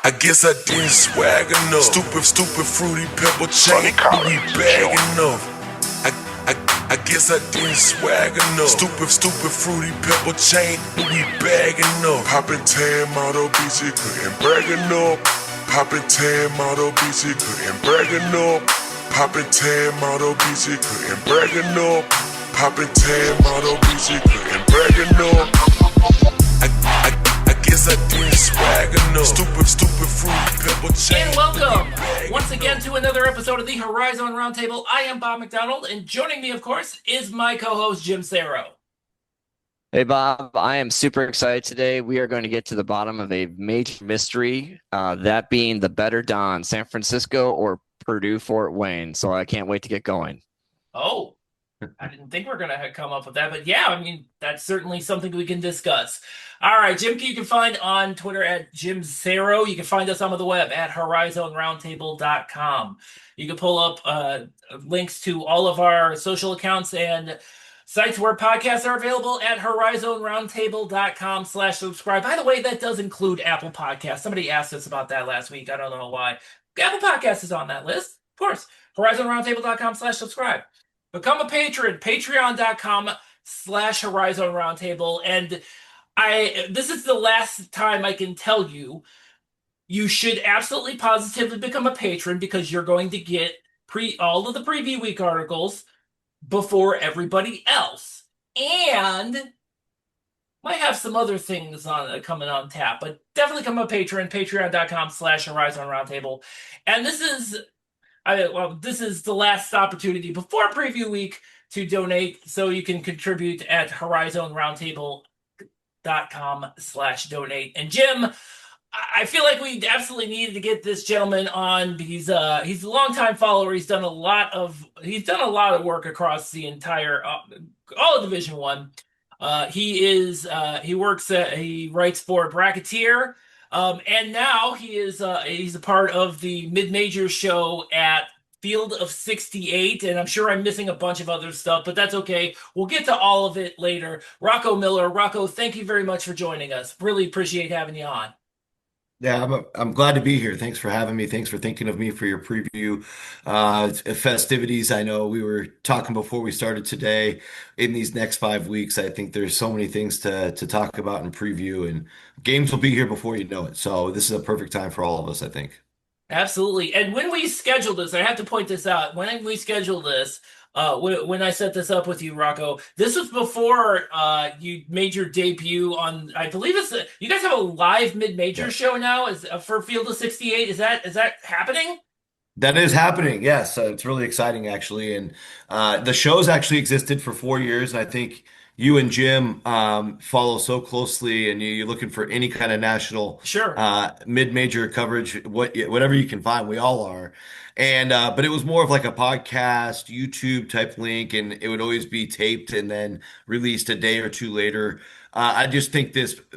I guess I didn't swag enough. Stupid fruity pebble chain. We bag enough. I guess I didn't swag enough. Stupid fruity pebble chain. We bag enough. Poppin' tan model BG couldn't brag enough. Poppin' tan model BG couldn't brag enough. Poppin' tan model BG couldn't brag enough. Poppin' tan model BG couldn't brag enough. I guess I didn't swag enough. Stupid fruity pebble chain. And welcome once again to another episode of the Horizon Roundtable. I am Bob McDonald, and joining me, of course, is my co-host Jim Saro. Hey, Bob, I am super excited today. We are going to get to the bottom of a major mystery, that being the better Don, San Francisco or Purdue Fort Wayne. So I can't wait to get going. Oh, I didn't think we were going to come up with that, but yeah, I mean, that's certainly something we can discuss. All right, Jim, you can find on Twitter at Jim Saro. You can find us on the web at horizonroundtable.com. You can pull up links to all of our social accounts and sites where podcasts are available at horizonroundtable.com/subscribe. By the way, that does include Apple Podcasts. Somebody asked us about that last week. I don't know why. Apple Podcasts is on that list. Of course, horizonroundtable.com/subscribe. Become a patron, patreon.com/horizonroundtable. And this is the last time I can tell you, you should absolutely positively become a patron because you're going to get all of the preview week articles before everybody else, and might have some other things coming on tap, but definitely become a patron, patreon.com/horizonroundtable. And this is the last opportunity before preview week to donate, so you can contribute at horizonroundtable.com/donate. And Jim, I feel like we absolutely needed to get this gentleman on. He's a longtime follower. He's done a lot of work across the entire all of Division One. He writes for Bracketeer, and now he's a part of the mid-major show at Field of 68, and I'm sure I'm missing a bunch of other stuff, but that's okay. We'll get to all of it later. Rocco Miller, Rocco, thank you very much for joining us. Really appreciate having you on. Yeah, I'm glad to be here. Thanks for having me. Thanks for thinking of me for your preview festivities. I know we were talking before we started today. In these next 5 weeks, I think there's so many things to talk about and preview, and games will be here before you know it. So this is a perfect time for all of us, I think. Absolutely. And when we scheduled this, I have to point this out. When we scheduled this, when I set this up with you, Rocco, this was before you made your debut on. I believe you guys have a live mid-major show now for Field of 68. Is that happening? That is happening. Yes, it's really exciting actually, and the show's actually existed for 4 years, and I think you and Jim follow so closely, and you're looking for any kind of national Sure. mid-major coverage, whatever you can find. We all are, and but it was more of like a podcast, YouTube type link, and it would always be taped and then released a day or two later. I just think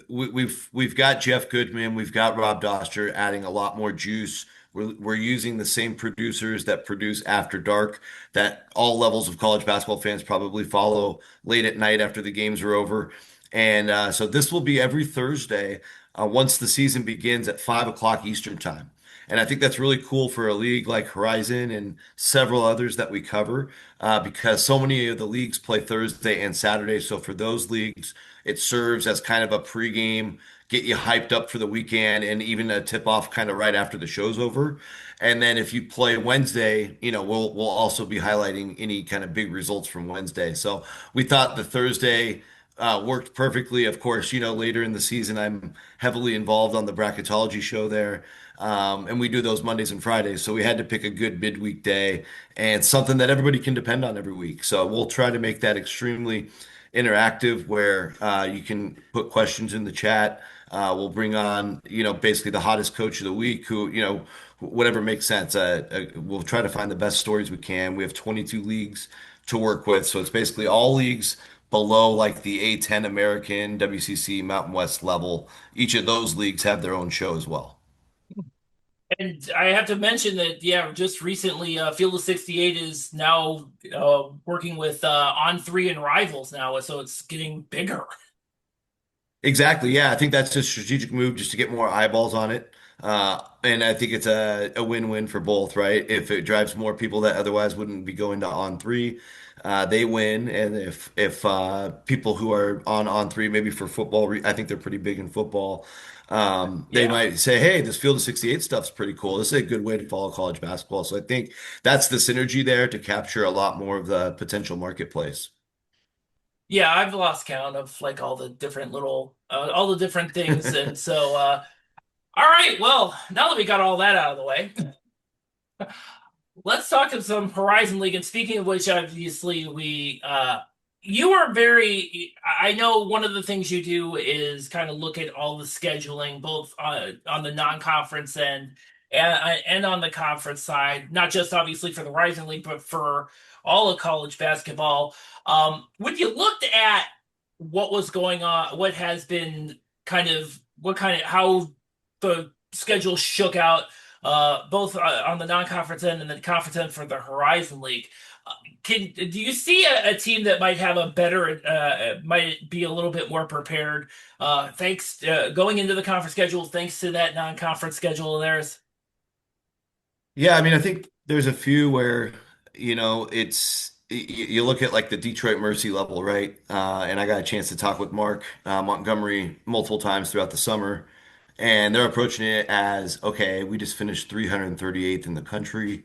we've got Jeff Goodman, we've got Rob Doster adding a lot more juice. We're using the same producers that produce After Dark, that all levels of college basketball fans probably follow late at night after the games are over. And so this will be every Thursday once the season begins at 5 o'clock Eastern time. And I think that's really cool for a league like Horizon and several others that we cover, because so many of the leagues play Thursday and Saturday. So for those leagues, it serves as kind of a pregame, get you hyped up for the weekend, and even a tip off kind of right after the show's over. And then if you play Wednesday, we'll also be highlighting any kind of big results from Wednesday. So we thought the Thursday worked perfectly. Of course, later in the season, I'm heavily involved on the bracketology show there. And we do those Mondays and Fridays. So we had to pick a good midweek day and something that everybody can depend on every week. So we'll try to make that extremely interactive where you can put questions in the chat. We'll bring on, basically the hottest coach of the week who, whatever makes sense. We'll try to find the best stories we can. We have 22 leagues to work with. So it's basically all leagues below like the A10 American, WCC, Mountain West level. Each of those leagues have their own show as well. And I have to mention that, yeah, just recently, Field of 68 is now working with On3 and Rivals now, so it's getting bigger. Exactly. Yeah, I think that's a strategic move just to get more eyeballs on it. And I think it's a win-win for both, right? If it drives more people that otherwise wouldn't be going to on three, they win. And if people who are on three, maybe for football, I think they're pretty big in football. They Yeah. might say, "Hey, this Field of 68 stuff's pretty cool. This is a good way to follow college basketball." So I think that's the synergy there to capture a lot more of the potential marketplace. Yeah, I've lost count of like all the different things. And so, all right, well, now that we got all that out of the way, let's talk of some Horizon League. And speaking of which, obviously, you are I know one of the things you do is kind of look at all the scheduling, both on the non-conference end and on the conference side, not just obviously for the Horizon League, but for all of college basketball. When you looked at what was going on, what has been how the schedule shook out both on the non-conference end and the conference end for the Horizon League. Do you see a team that might have a better, might be a little bit more prepared, thanks going into the conference schedule, thanks to that non-conference schedule of theirs? Yeah, I mean, I think there's a few where, you look at like the Detroit Mercy level, right? And I got a chance to talk with Mark Montgomery multiple times throughout the summer, and they're approaching it as, okay, we just finished 338th in the country.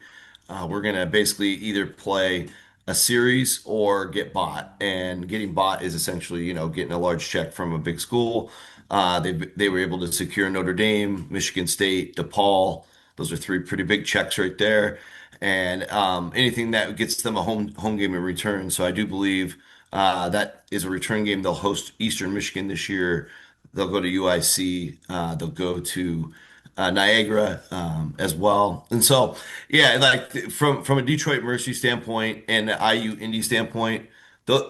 We're gonna basically either play a series or get bought, and getting bought is essentially, getting a large check from a big school. They were able to secure Notre Dame, Michigan State, DePaul. Those are three pretty big checks right there. And anything that gets them a home game in return. So I do believe that is a return game. They'll host Eastern Michigan this year. They'll go to UIC. They'll go to Niagara as well. And so, yeah, like from a Detroit Mercy standpoint and the IU Indy standpoint,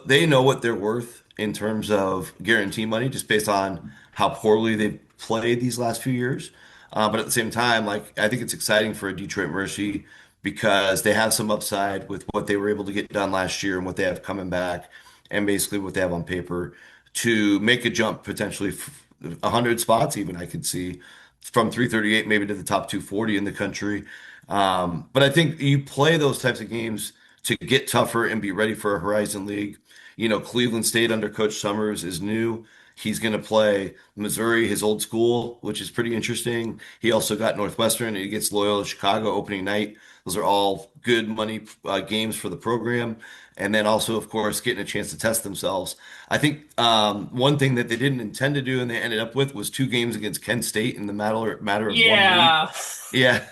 they know what they're worth in terms of guarantee money, just based on how poorly they've played these last few years. But at the same time, like I think it's exciting for a Detroit Mercy because they have some upside with what they were able to get done last year and what they have coming back, and basically what they have on paper to make a jump potentially 100 spots even I could see from 338 maybe to the top 240 in the country. But I think you play those types of games to get tougher and be ready for a Horizon League. Cleveland State under Coach Summers is new. He's going to play Missouri, his old school, which is pretty interesting. He also got Northwestern, and he gets Loyola Chicago opening night. Those are all good money games for the program. And then also, of course, getting a chance to test themselves. I think one thing that they didn't intend to do and they ended up with was two games against Kent State in the matter of 1 week. Yeah. Yeah.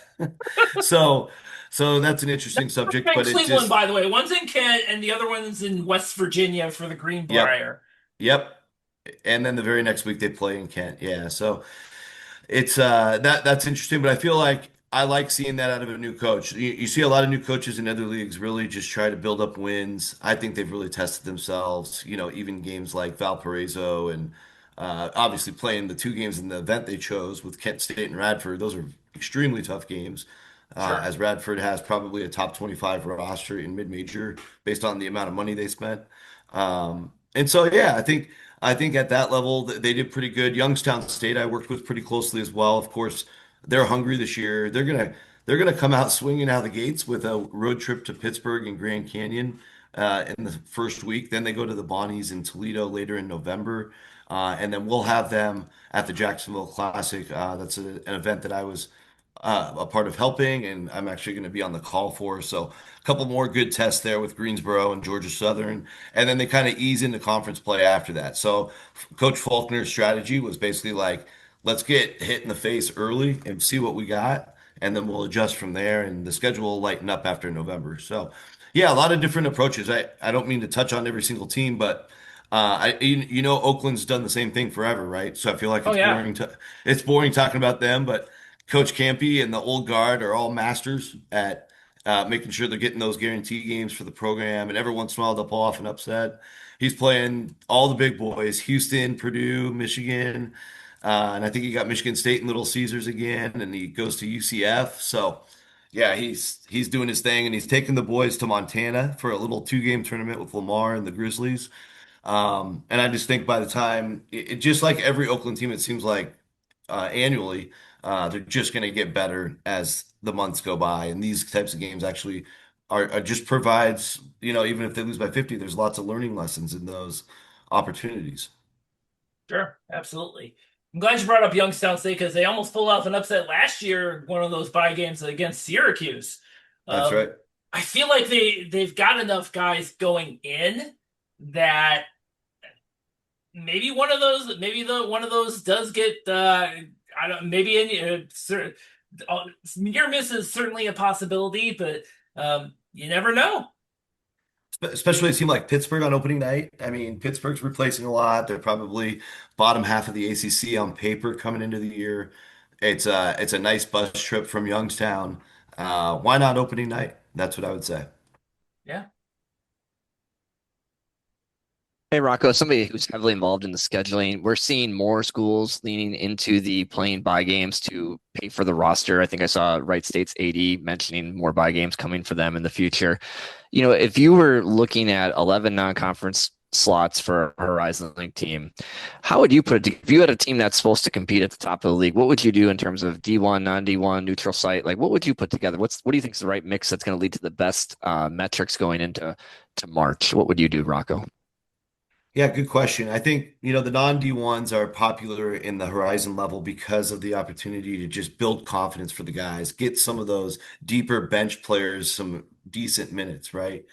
So, so that's an interesting subject, In but it Cleveland, just, by the way, one's in Kent and the other one's in West Virginia for the yep, Greenbrier. yep. And then the very next week they play in Kent. Yeah. So it's that's interesting, but I feel like I like seeing that out of a new coach. You see a lot of new coaches in other leagues really just try to build up wins. I think they've really tested themselves. Even games like Valparaiso and obviously playing the two games in the event they chose with Kent State and Radford. Those are extremely tough games. Sure. As Radford has probably a top 25 roster in mid-major based on the amount of money they spent. And so, yeah, I think at that level they did pretty good. Youngstown State I worked with pretty closely as well. Of course, they're hungry this year. They're gonna come out swinging out of the gates with a road trip to Pittsburgh and Grand Canyon in the first week. Then they go to the Bonnies in Toledo later in November, and then we'll have them at the Jacksonville Classic. That's an event that I was a part of helping, and I'm actually going to be on the call for. So a couple more good tests there with Greensboro and Georgia Southern, and then they kind of ease into conference play after that. So Coach Faulkner's strategy was basically like, let's get hit in the face early and see what we got, and then we'll adjust from there, and the schedule will lighten up after November. So yeah, a lot of different approaches. I don't mean to touch on every single team, but Oakland's done the same thing forever, right? So I feel like Oh yeah. it's boring talking about them, but Coach Campy and the old guard are all masters at making sure they're getting those guarantee games for the program. And every once in a while, they'll pull off an upset. He's playing all the big boys: Houston, Purdue, Michigan, and I think he got Michigan State and Little Caesars again. And he goes to UCF. So, yeah, he's doing his thing, and he's taking the boys to Montana for a little two-game tournament with Lamar and the Grizzlies. And I just think by the time, just like every Oakland team, it seems like annually, they're just going to get better as the months go by. And these types of games actually are just provides, even if they lose by 50, there's lots of learning lessons in those opportunities. Sure, absolutely. I'm glad you brought up Youngstown State because they almost pulled off an upset last year, one of those bye games against Syracuse. That's Um, right. I feel like they've got enough guys going in that maybe one of those does get I don't maybe any near miss is certainly a possibility, but you never know. Especially a team like Pittsburgh on opening night. I mean, Pittsburgh's replacing a lot. They're probably bottom half of the ACC on paper coming into the year. It's a nice bus trip from Youngstown. Why not opening night? That's what I would say. Yeah. Hey Rocco, somebody who's heavily involved in the scheduling, we're seeing more schools leaning into the playing buy games to pay for the roster. I think I saw Wright State's AD mentioning more buy games coming for them in the future. If you were looking at 11 non-conference slots for a Horizon Link team, how would you put it? If you had a team that's supposed to compete at the top of the league, what would you do in terms of D1, non-D1, neutral site? Like, what would you put together? What do you think is the right mix that's going to lead to the best metrics going into March? What would you do, Rocco? Yeah, good question. I think, the non-D1s are popular in the Horizon level because of the opportunity to just build confidence for the guys, get some of those deeper bench players some decent minutes, right?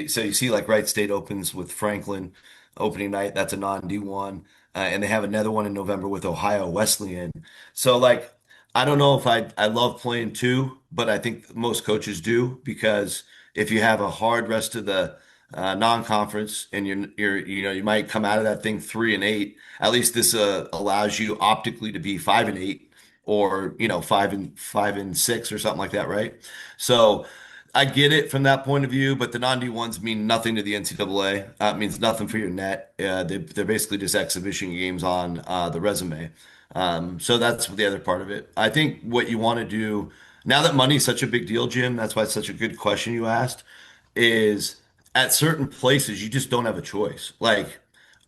So you see like Wright State opens with Franklin opening night, that's a non-D1. And they have another one in November with Ohio Wesleyan. So like, I don't know if I love playing two, but I think most coaches do because if you have a hard rest of the non-conference, and you might come out of that thing 3-8. At least this allows you optically to be 5-8, or 5-6 or something like that, right? So I get it from that point of view, but the non-D1s mean nothing to the NCAA. It means nothing for your net. They're basically just exhibition games on the resume. So that's the other part of it. I think what you want to do now that money is such a big deal, Jim, that's why it's such a good question you asked, is at certain places you just don't have a choice. Like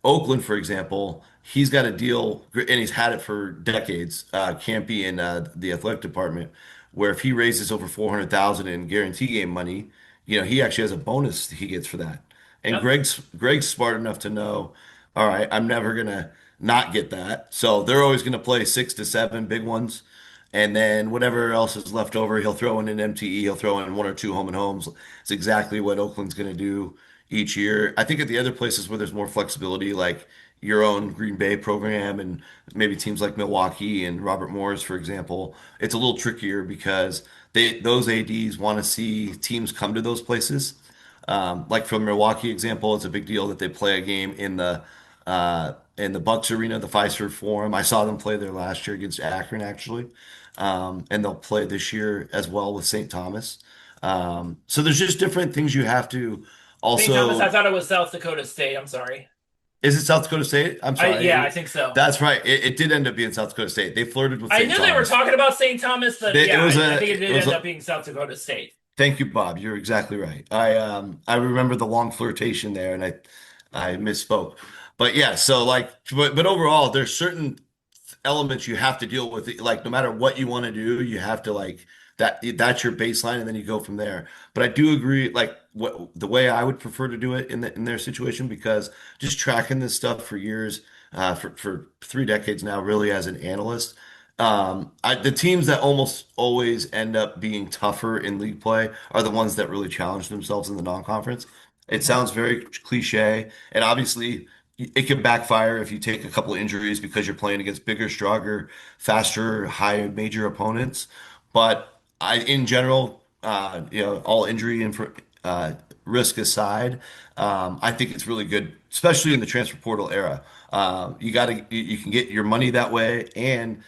Oakland, for example, he's got a deal, and he's had it for decades. Campy in the athletic department, where if he raises over 400,000 in guarantee game money, he actually has a bonus he gets for that. And Yep. Greg's smart enough to know, all right, I'm never gonna not get that. So they're always gonna play 6 to 7 big ones. And then whatever else is left over, he'll throw in an MTE, he'll throw in one or two home and homes. It's exactly what Oakland's going to do each year. I think at the other places where there's more flexibility, like your own Green Bay program and maybe teams like Milwaukee and Robert Morris, for example, it's a little trickier because those ADs want to see teams come to those places. Like from Milwaukee example, it's a big deal that they play a game in the Bucks Arena, the Fiserv Forum. I saw them play there last year against Akron, actually. And they'll play this year as well with St. Thomas. So there's just different things you have to St. Thomas, I also. thought it was South Dakota State. I'm sorry. Is it South Dakota State? I'm sorry. Yeah, I think so. That's right. It did end up being South Dakota State. They flirted with I St. knew they were Thomas. talking about St. Thomas, but It yeah, was I a, think it it did was end a, up being South Dakota State. Thank you, Bob. You're exactly right. I remember the long flirtation there, and I misspoke. But yeah, so like, but overall, there's certain elements you have to deal with. Like no matter what you want to do, you have to like that's your baseline, and then you go from there. But I do agree, like what the way I would prefer to do it in their situation, because just tracking this stuff for years, for 3 decades now, really as an analyst. The teams that almost always end up being tougher in league play are the ones that really challenge themselves in the non-conference. It Mhm. sounds very cliche, and obviously it can backfire if you take a couple of injuries because you're playing against bigger, stronger, faster, high major opponents. But in general, all injury and risk aside, I think it's really good, especially in the transfer portal era. You can get your money that way, and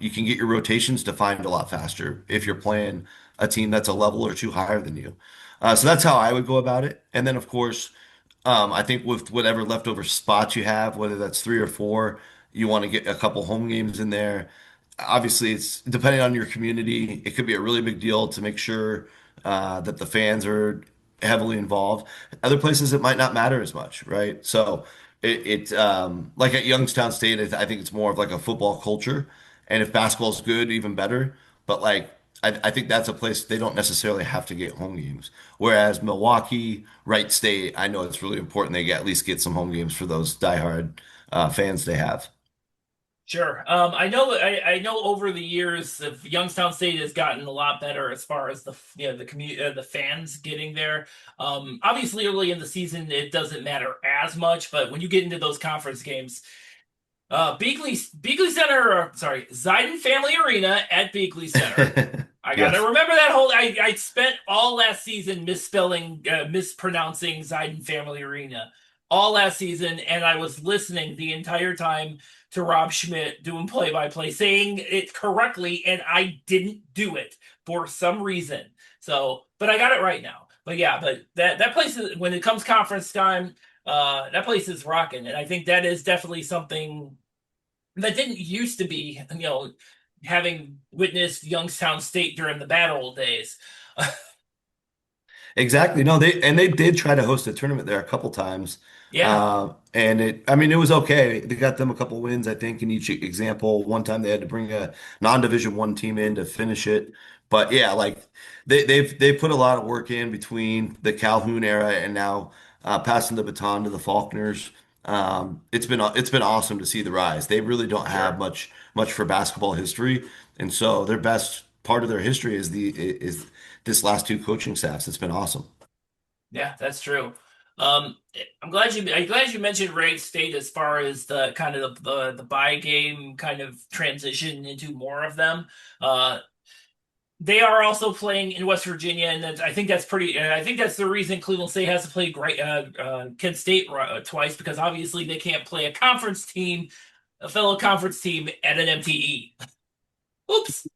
you can get your rotations defined a lot faster if you're playing a team that's a level or two higher than you. So that's how I would go about it. And then, of course, I think with whatever leftover spots you have, whether that's 3 or 4, you want to get a couple home games in there. Obviously, it's depending on your community. It could be a really big deal to make sure that the fans are heavily involved. Other places it might not matter as much, right? So like at Youngstown State, I think it's more of like a football culture, and if basketball's good, even better. But like I think that's a place they don't necessarily have to get home games. Whereas Milwaukee, Wright State, I know it's really important they at least get some home games for those diehard fans they have. Sure. I know over the years, Youngstown State has gotten a lot better as far as the community, the fans getting there. Obviously, early in the season, it doesn't matter as much, but when you get into those conference games, Beakley Center, or, sorry, Zidon Family Arena at Beakley Center. I gotta Yes. remember that whole. I spent all last season mispronouncing Zidon Family Arena all last season, and I was listening the entire time to Rob Schmidt doing play-by-play, saying it correctly, and I didn't do it for some reason. So, but I got it right now. But yeah, but that place is, when it comes conference time, that place is rocking, and I think that is definitely something that didn't used to be, having witnessed Youngstown State during the bad old days. Exactly. No, they did try to host a tournament there a couple times. Yeah, And I mean, it was okay. They got them a couple wins, I think, in each example. One time they had to bring a non-division one team in to finish it. But yeah, like they've put a lot of work in between the Calhoun era and now passing the baton to the Faulkners. It's been awesome to see the rise. They really don't have sure. much for basketball history, and so their best part of their history is this last two coaching staffs. It's been awesome. Yeah, that's true. Um, I'm glad you mentioned Wright State as far as the kind of the buy game kind of transition into more of them. Uh, they are also playing in West Virginia, and I think that's pretty. I think that's the reason Cleveland State has to play Kent State twice, because obviously they can't play a fellow conference team at an MTE. Oops.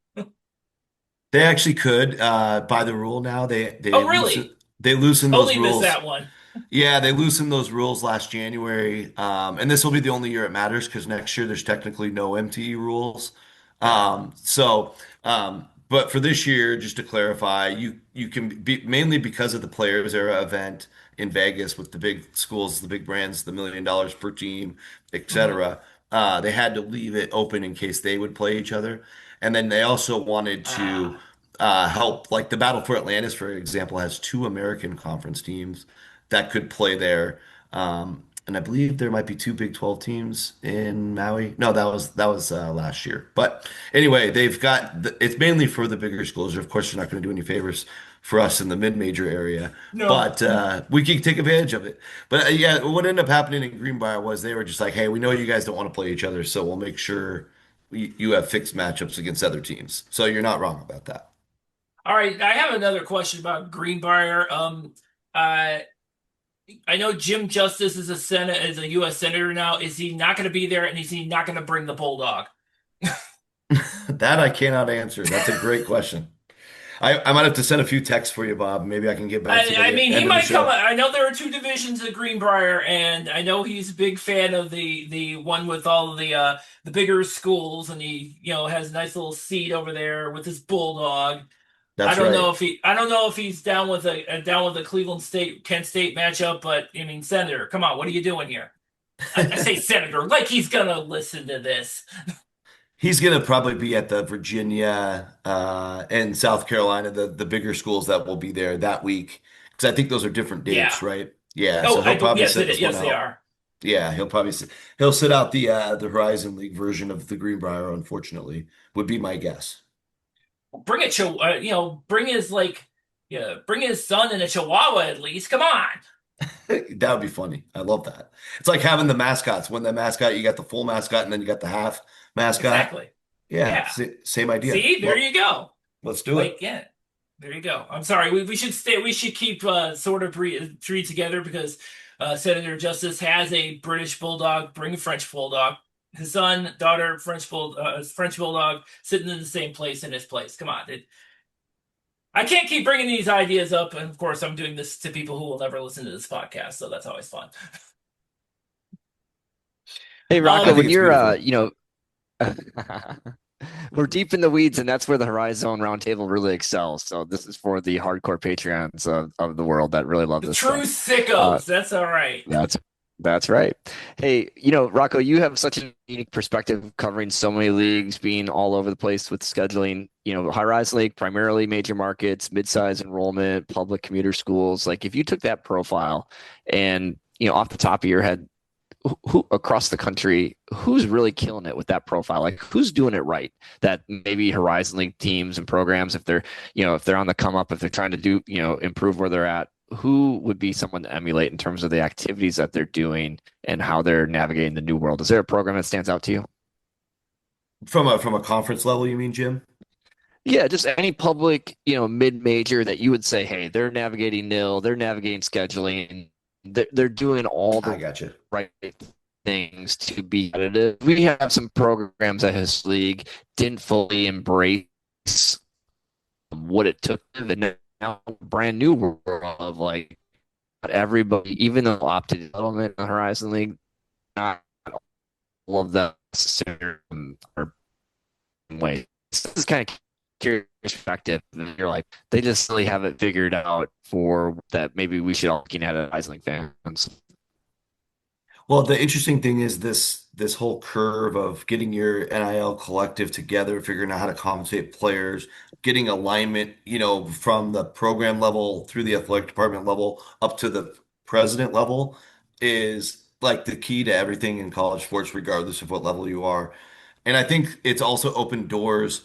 They actually could, by the rule now. They Oh, loosen really? they loosen those Totally missed rules. that one. Yeah, they loosened those rules last January, and this will be the only year it matters because next year there's technically no MTE rules. Yeah. But for this year, just to clarify, you can be mainly because of the Players Era event in Vegas with the big schools, the big brands, the $1 million per team, Mhm. etc. They had to leave it open in case they would play each other, and then they also wanted to Ah. help, like the Battle for Atlantis, for example, has two American Conference teams that could play there. And I believe there might be two Big 12 teams in Maui. No, that was last year. But anyway, it's mainly for the bigger schools. Of course, they're not going to do any favors for us in the mid-major area, No. but we can take advantage of it. But yeah, what ended up happening in Greenbrier was they were just like, "Hey, we know you guys don't want to play each other, so we'll make sure you have fixed matchups against other teams." So you're not wrong about that. All right, I have another question about Greenbrier. I I know Jim Justice is a U.S. senator now. Is he not going to be there, and is he not going to bring the bulldog? That I cannot answer. That's a great question. I might have to send a few texts for you, Bob. Maybe I can get back to you by I the mean, he end of the might come. show. I know there are two divisions of Greenbrier, and I know he's a big fan of the one with all of the bigger schools, and he has a nice little seat over there with his bulldog. That's right. I don't know if he's down with down with the Cleveland State Kent State matchup, but I mean, Senator, come on, what are you doing here? I say Senator like he's gonna listen to this. He's going to probably be at the Virginia and South Carolina, the bigger schools that will be there that week, because I think those are different dates, Yeah. right? Yeah, so Oh, he'll probably yes, sit this one yes, they out. are. Yeah, he'll sit out the Horizon League version of the Greenbrier, unfortunately, would be my guess. Bring a bring his bring his son in a Chihuahua at least. Come on. That would be funny. I love that. It's like having the mascots. When the mascot, you got the full mascot and then you got the half mascot. Exactly. Yeah, Yeah. same idea. See, there Well, you go. let's do it. Like, yeah, there you go. I'm sorry. We should stay. We should keep sort of three together because Senator Justice has a British bulldog. Bring a French bulldog. His son, daughter, French bulldog, sitting in the same place in his place. Come on, I can't keep bringing these ideas up, and of course, I'm doing this to people who will never listen to this podcast, so that's always fun. Hey I Rocco, Um, think when it's you're beautiful. we're deep in the weeds, and that's where the Horizon Roundtable really excels. So this is for the hardcore Patreons of the world that really love The this true stuff. Uh, sickos. That's all right. that's that's right. Hey, Rocco, you have such a unique perspective covering so many leagues, being all over the place with scheduling. Horizon League, primarily major markets, mid-size enrollment, public commuter schools. Like if you took that profile and, off the top of your head, who across the country, who's really killing it with that profile? Like who's doing it right? That maybe Horizon League teams and programs, if they're on the come up, if they're trying to do, improve where they're at, who would be someone to emulate in terms of the activities that they're doing and how they're navigating the new world? Is there a program that stands out to you? From a conference level, you mean, Jim? Yeah, just any public, mid-major that you would say, hey, they're navigating nil, they're navigating scheduling, they're doing all I the got you. right things to be competitive. We have some programs at his league didn't fully embrace what it took, and now brand new world of like not everybody, even though opted development in the Horizon League, not all of the necessary are ways. This is kind of curious perspective. You're like, they just really haven't figured out for that. Maybe we should all looking at it as like fans. Well, the interesting thing is this whole curve of getting your NIL collective together, figuring out how to compensate players, getting alignment, from the program level through the athletic department level up to the president level is like the key to everything in college sports, regardless of what level you are. And I think it's also opened doors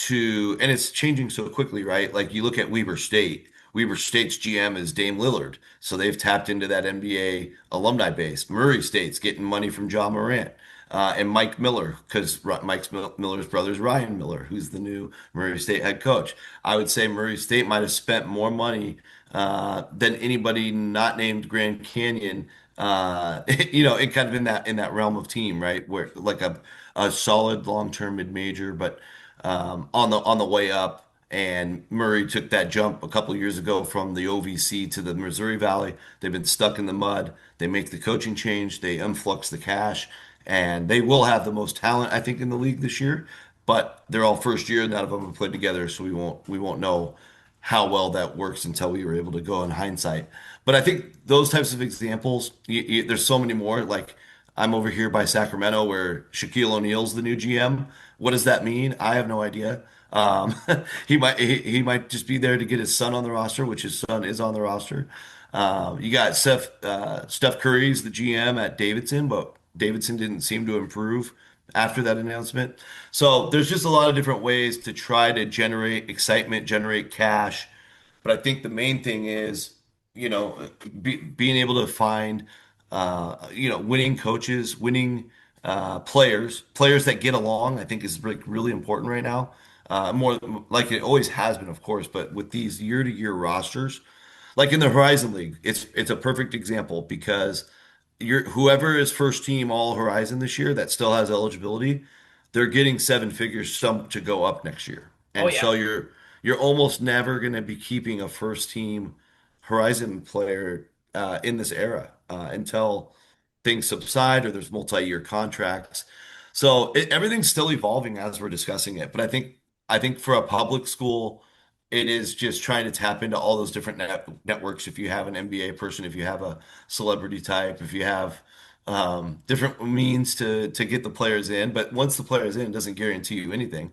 and it's changing so quickly, right? Like you look at Weber State. Weber State's GM is Dame Lillard. So they've tapped into that NBA alumni base. Murray State's getting money from John Morant. And Mike Miller, because Miller's brother is Ryan Miller, who's the new Murray State head coach. I would say Murray State might have spent more money than anybody not named Grand Canyon. In kind of in that realm of team, right? Where like a solid long-term mid-major, but on the way up. And Murray took that jump a couple of years ago from the OVC to the Missouri Valley. They've been stuck in the mud. They make the coaching change. They influx the cash, and they will have the most talent, I think, in the league this year. But they're all first year. None of them have played together, so we won't know how well that works until we were able to go in hindsight. But I think those types of examples, there's so many more. Like I'm over here by Sacramento where Shaquille O'Neal's the new GM. What does that mean? I have no idea. Um, he might just be there to get his son on the roster, which his son is on the roster. You got Steph Curry's the GM at Davidson, but Davidson didn't seem to improve after that announcement. So there's just a lot of different ways to try to generate excitement, generate cash. But I think the main thing is, being able to find, winning coaches, winning players that get along. I think is like really important right now. More like it always has been, of course, but with these year-to-year rosters, like in the Horizon League, it's a perfect example because whoever is first team All Horizon this year that still has eligibility, they're getting seven figures some to go up next year. Oh And so yeah. you're almost never going to be keeping a first team Horizon player in this era until things subside or there's multi-year contracts. So everything's still evolving as we're discussing it. But I think for a public school, it is just trying to tap into all those different networks. If you have an NBA person, if you have a celebrity type, if you have different means to get the players in. But once the player's in, it doesn't guarantee you anything.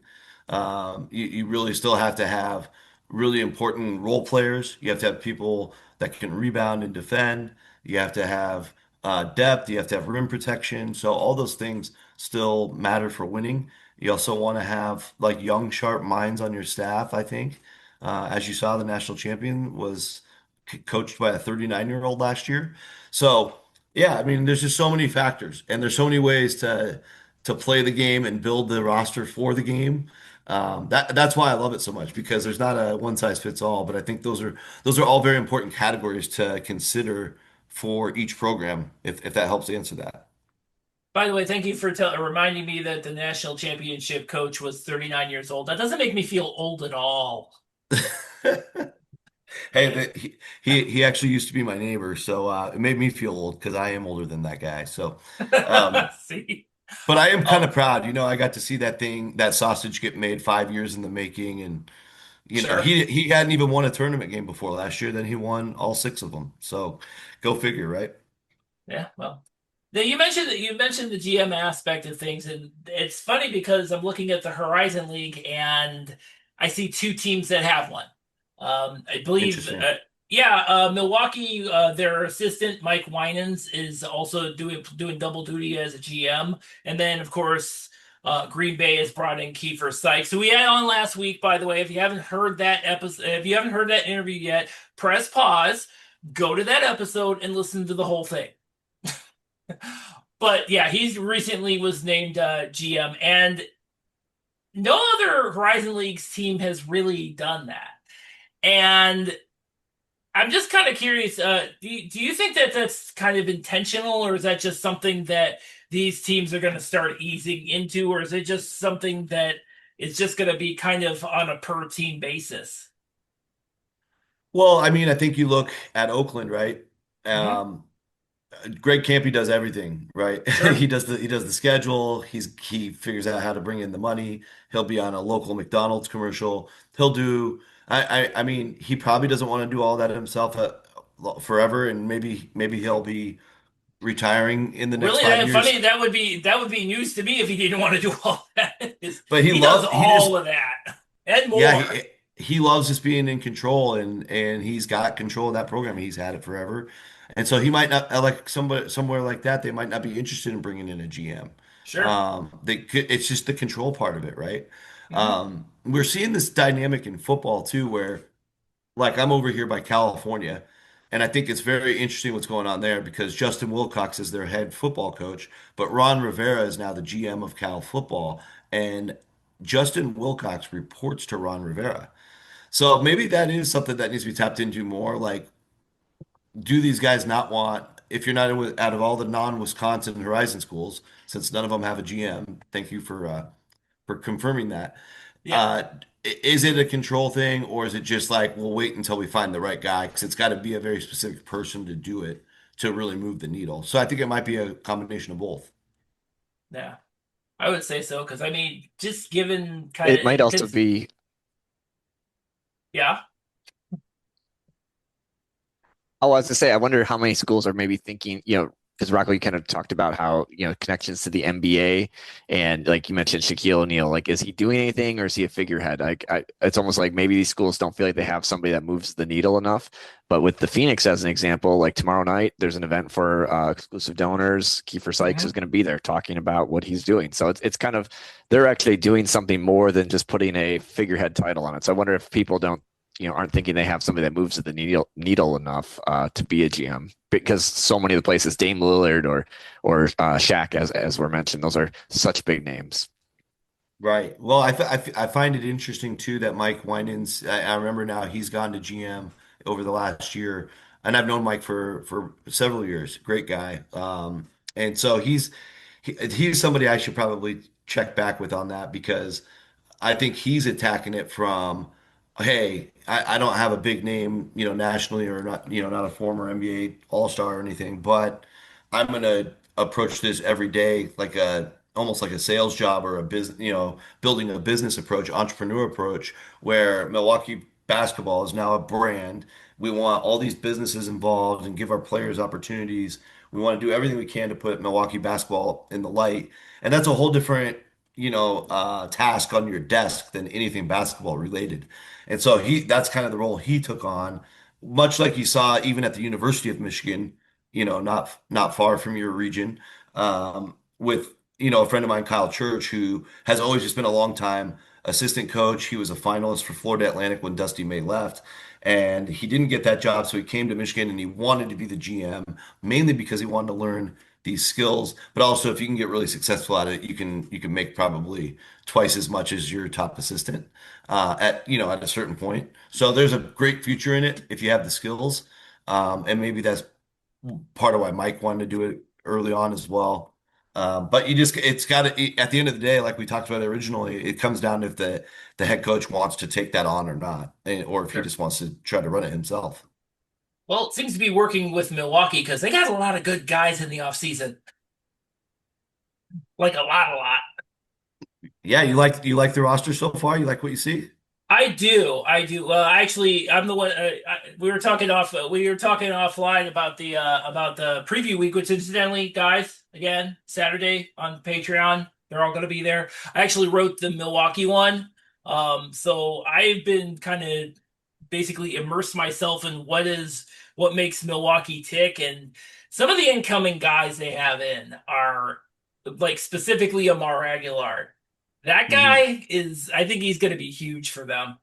You really still have to have really important role players. You have to have people that can rebound and defend. You have to have depth. You have to have rim protection. So all those things still matter for winning. You also want to have like young, sharp minds on your staff, I think. As you saw, the national champion was coached by a 39-year-old last year. So, yeah, I mean, there's just so many factors, and there's so many ways to play the game and build the roster for the game. That's why I love it so much because there's not a one size fits all. But I think those are all very important categories to consider for each program, if that helps answer that. By the way, thank you for reminding me that the national championship coach was 39 years old. That doesn't make me feel old at all. Hey, he actually used to be my neighbor, so it made me feel old because I am older than that guy. So, um, See? But I am kind Oh, of proud. I got to see that sausage get made 5 years in the making, and sure. he hadn't even won a tournament game before last year. Then he won all six of them. So go figure, right? Yeah, well. Now you mentioned the GM aspect of things, and it's funny because I'm looking at the Horizon League and I see two teams that have one. I believe, Interesting. yeah, Milwaukee, their assistant Mike Winans is also doing double duty as a GM, and then of course Green Bay has brought in Kiefer Sykes, who we had on last week. By the way, if you haven't heard that episode, if you haven't heard that interview yet, press pause, go to that episode, and listen to the whole thing. But yeah, he's recently was named GM, and no other Horizon Leagues team has really done that. And I'm just kind of curious. Do you think that that's kind of intentional, or is that just something that these teams are going to start easing into, or is it just something that is just going to be kind of on a per team basis? Well, I mean, I think you look at Oakland, right? Hmm. Um, Greg Campy does everything, right? Sure. He does the schedule. He figures out how to bring in the money. He'll be on a local McDonald's commercial. He'll do. I mean, he probably doesn't want to do all that himself forever, and maybe he'll be retiring in the next Really, five that years. funny. That would be news to me if he didn't want to do all that. But He does he just all of that and yeah, more. he loves just being in control, and he's got control of that program. He's had it forever, and so he might not like somewhere like that. They might not be interested in bringing in a GM. Sure. It's just the control part of it, right? Hmm. We're seeing this dynamic in football too, where like I'm over here by California, and I think it's very interesting what's going on there because Justin Wilcox is their head football coach, but Ron Rivera is now the GM of Cal football, and Justin Wilcox reports to Ron Rivera. So maybe that is something that needs to be tapped into more. Like, do these guys not want, if you're not out of all the non-Wisconsin Horizon schools, since none of them have a GM, thank you for confirming that. Yeah. Uh, is it a control thing, or is it just like we'll wait until we find the right guy? Because it's got to be a very specific person to do it to really move the needle. So I think it might be a combination of both. Yeah. I would say so because I mean, just given kind It might of also because be. yeah. Oh, I was to say, I wonder how many schools are maybe thinking, because Rocco, you kind of talked about how, connections to the NBA and like you mentioned Shaquille O'Neal, like, is he doing anything or is he a figurehead? It's almost like maybe these schools don't feel like they have somebody that moves the needle enough. But with the Phoenix as an example, like tomorrow night, there's an event for exclusive donors. Kiefer Sykes is Hmm. going to be there talking about what he's doing. So it's kind of, they're actually doing something more than just putting a figurehead title on it. So I wonder if people don't aren't thinking they have somebody that moves the needle enough to be a GM because so many of the places, Dame Lillard or Shaq, as were mentioned, those are such big names. Right. Well, I find it interesting too that Mike Winans, I remember now he's gone to GM over the last year, and I've known Mike for several years. Great guy. And so he's somebody I should probably check back with on that because I think he's attacking it from, hey, I don't have a big name, nationally or not, not a former NBA All-Star or anything, but I'm gonna approach this every day like a almost like a sales job or a business, building a business approach, entrepreneur approach, where Milwaukee basketball is now a brand. We want all these businesses involved and give our players opportunities. We want to do everything we can to put Milwaukee basketball in the light. And that's a whole different task on your desk than anything basketball related. And so that's kind of the role he took on, much like you saw even at the University of Michigan, not far from your region, with, a friend of mine, Kyle Church, who has always just been a long time assistant coach. He was a finalist for Florida Atlantic when Dusty May left. And he didn't get that job, so he came to Michigan and he wanted to be the GM, mainly because he wanted to learn these skills, but also if you can get really successful at it, you can make probably twice as much as your top assistant at a certain point. So there's a great future in it if you have the skills, and maybe that's part of why Mike wanted to do it early on as well. But it's got to, at the end of the day, like we talked about originally, it comes down to if the head coach wants to take that on or not, or if he Sure. just wants to try to run it himself. Well, it seems to be working with Milwaukee because they got a lot of good guys in the offseason. like a lot, a lot. Yeah, you like the roster so far? You like what you see? I do, I do. Well, actually, I'm the one. We were talking we were talking offline about the preview week, which incidentally, guys, again, Saturday on Patreon, they're all going to be there. I actually wrote the Milwaukee one, so I've been kind of basically immersed myself in what makes Milwaukee tick, and some of the incoming guys they have in are like specifically Amar Aguilar. That Mhm. guy is, I think he's going to be huge for them.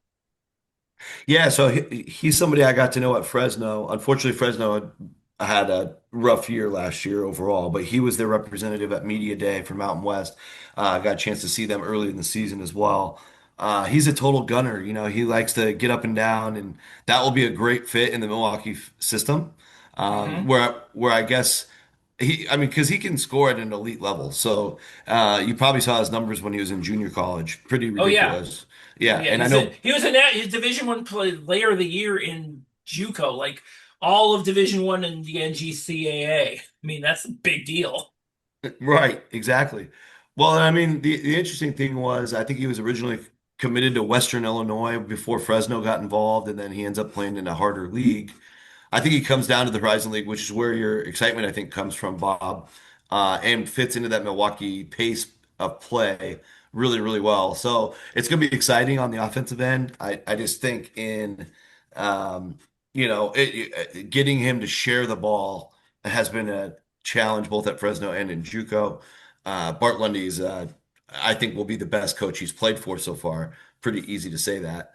Yeah, so he's somebody I got to know at Fresno. Unfortunately, Fresno had a rough year last year overall, but he was their representative at Media Day for Mountain West. I got a chance to see them early in the season as well. He's a total gunner. He likes to get up and down, and that will be a great fit in the Milwaukee system. Hmm. Where I guess I mean, because he can score at an elite level. So you probably saw his numbers when he was in junior college. Pretty Oh yeah, ridiculous. oh Yeah, yeah. and I know. He was his Division 1 player of the year in JUCO, like all of Division 1 in the NGCAA. I mean, that's a big deal. Right, exactly. Well, I mean, the interesting thing was, I think he was originally committed to Western Illinois before Fresno got involved, and then he ends up playing in a harder league. I think he comes down to the Horizon League, which is where your excitement, I think, comes from, Bob, and fits into that Milwaukee pace of play really, really well. So it's going to be exciting on the offensive end. I just think um, getting him to share the ball has been a challenge both at Fresno and in JUCO. Bart Lundy's, I think, will be the best coach he's played for so far. Pretty easy to say that.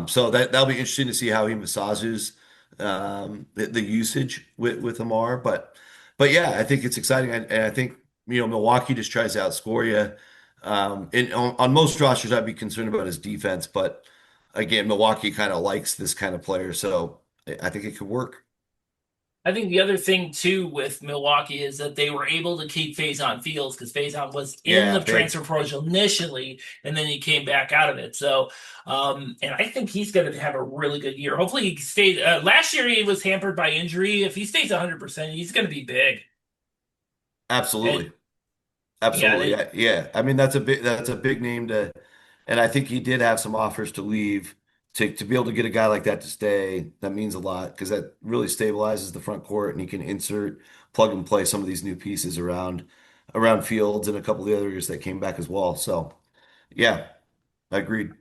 So that'll be interesting to see how he massages the usage with Amar. But yeah, I think it's exciting, and I think Milwaukee just tries to outscore you. On most rosters, I'd be concerned about his defense, but again, Milwaukee kind of likes this kind of player, so I think it could work. I think the other thing too with Milwaukee is that they were able to keep Faison Fields because Faison was in Yeah, the big. transfer portal initially, and then he came back out of it. So, and I think he's going to have a really good year. Hopefully, he stays. Last year he was hampered by injury. If he stays 100%, he's going to be big. And Absolutely. yeah, Absolutely. they, Yeah. I mean, that's a big name to, and I think he did have some offers to leave to be able to get a guy like that to stay. That means a lot because that really stabilizes the front court and he can insert, plug and play some of these new pieces around Fields and a couple of the others that came back as well. So yeah, I agreed.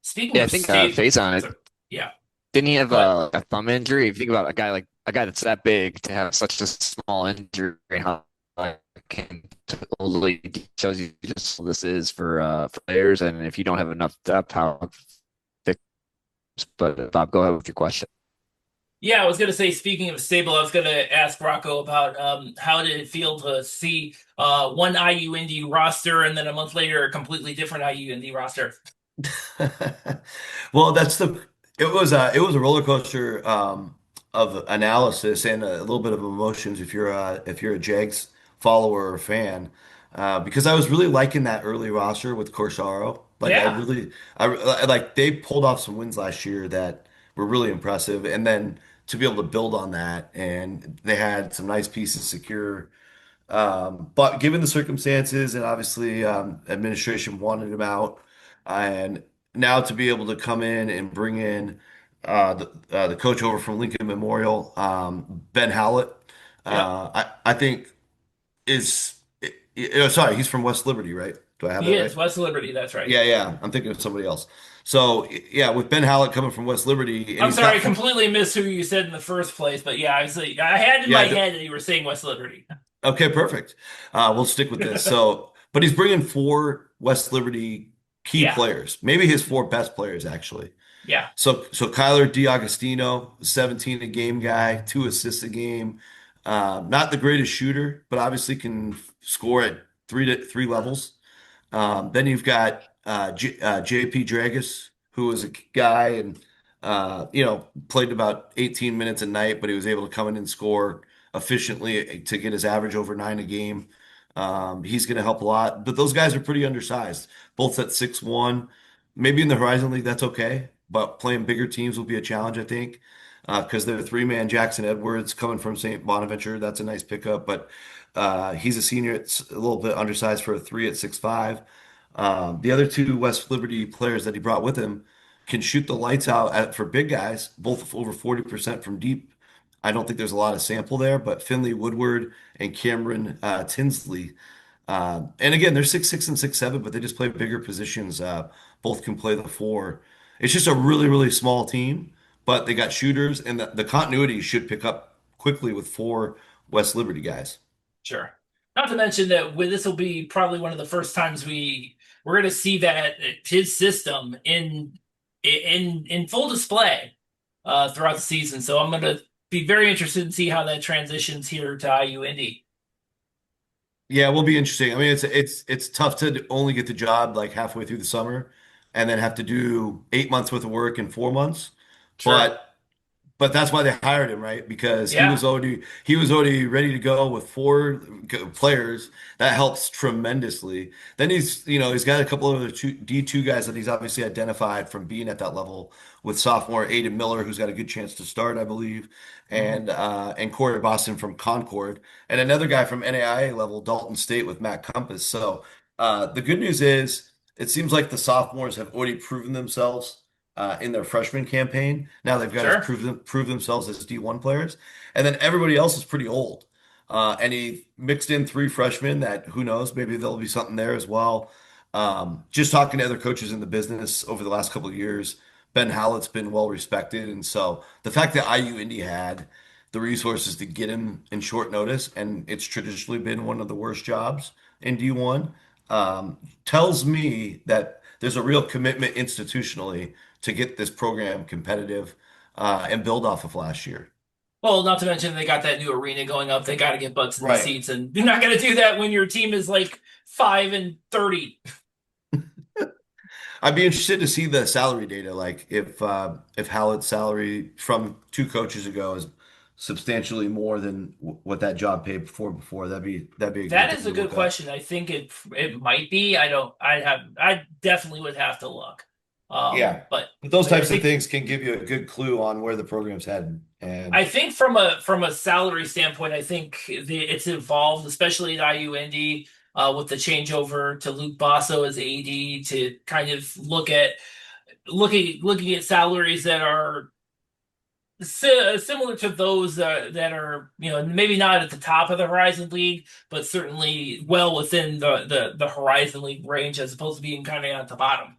speaking Yeah, I of think state, Faison, so, yeah, didn't he have but a thumb injury? If you think about a guy that's that big to have such a small injury, how it can totally shows you just how this is for players, and if you don't have enough depth, how thick. But Bob, go ahead with your question. yeah, I was gonna say, speaking of stable, I was gonna ask Rocco about how did it feel to see one IU Indy roster and then a month later a completely different IU Indy roster. Well, it was a roller coaster of analysis and a little bit of emotions if you're a Jags follower or fan because I was really liking that early roster with Corsaro. Like Yeah, like they pulled off some wins last year that were really impressive, and then to be able to build on that, and they had some nice pieces secure. But given the circumstances, and obviously administration wanted him out, and now to be able to come in and bring in the coach over from Lincoln Memorial, Ben Howlett, yep, I think sorry, he's from West Liberty, right? Do I have he that is right? West Liberty. That's right. Yeah, yeah. I'm thinking of somebody else. So yeah, with Ben Howlett coming from West Liberty, and I'm he's sorry, I got completely missed who you said in the first place, but yeah, I had in my yeah. head that you were saying West Liberty. Okay, perfect. We'll stick with this. So, but he's bringing four West Liberty key Yeah, players, maybe his four best players actually. yeah, So Kyler DiAgostino, 17 a game guy, 2 assists a game. Not the greatest shooter, but obviously can score at three levels. Then you've got JP Dragus, who was a guy and played about 18 minutes a night, but he was able to come in and score efficiently to get his average over 9 a game. He's going to help a lot, but those guys are pretty undersized, both at 6'1". Maybe in the Horizon League, that's okay. but playing bigger teams will be a challenge, I think, because they're three-man. Jackson Edwards coming from St. Bonaventure. That's a nice pickup, but he's a senior. It's a little bit undersized for a three at 6'5". The other two West Liberty players that he brought with him can shoot the lights out for big guys, both over 40% from deep. I don't think there's a lot of sample there, but Finley Woodward and Cameron Tinsley. And again, they're 6'6" and 6'7", but they just play bigger positions. Both can play the four. It's just a really, really small team, but they got shooters, and the continuity should pick up quickly with four West Liberty guys. Sure. Not to mention that this will be probably one of the first times we're going to see that his system in full display throughout the season. So I'm going to be very interested in see how that transitions here to IU Indy. Yeah, it will be interesting. I mean, it's tough to only get the job like halfway through the summer, and then have to do 8 months worth of work in 4 months. Sure. But But that's why they hired him, right? Because Yeah. he was already ready to go with four players. That helps tremendously. Then he's got a couple of other D2 guys that he's obviously identified from being at that level with sophomore Aiden Miller, who's got a good chance to start, I believe, Mhm. and Corey Boston from Concord, and another guy from NAIA level, Dalton State with Matt Compass. So the good news is it seems like the sophomores have already proven themselves in their freshman campaign. Now they've got to Sure. prove themselves as D1 players, and then everybody else is pretty old. And he mixed in three freshmen that who knows, maybe there'll be something there as well. Just talking to other coaches in the business over the last couple of years, Ben Hallett's been well respected, and so the fact that IU Indy had the resources to get him in short notice, and it's traditionally been one of the worst jobs in D1, tells me that there's a real commitment institutionally to get this program competitive and build off of last year. Well, not to mention they got that new arena going up. They got to get butts in the Right. seats, and you're not going to do that when your team is like 5-30. I'd be interested to see the salary data, like if Hallett's salary from two coaches ago is substantially more than what that job paid before. That'd be a good That thing is a to good look up. question. I think it might be. I don't. I definitely would have to look. Yeah. But But those I types of think things can give you a good clue on where the program's headed. And I think from a salary standpoint, I think it's evolved, especially at IU Indy, with the changeover to Luke Basso as AD to kind of looking at salaries that are similar to those that are maybe not at the top of the Horizon League, but certainly well within the Horizon League range as opposed to being kind of at the bottom.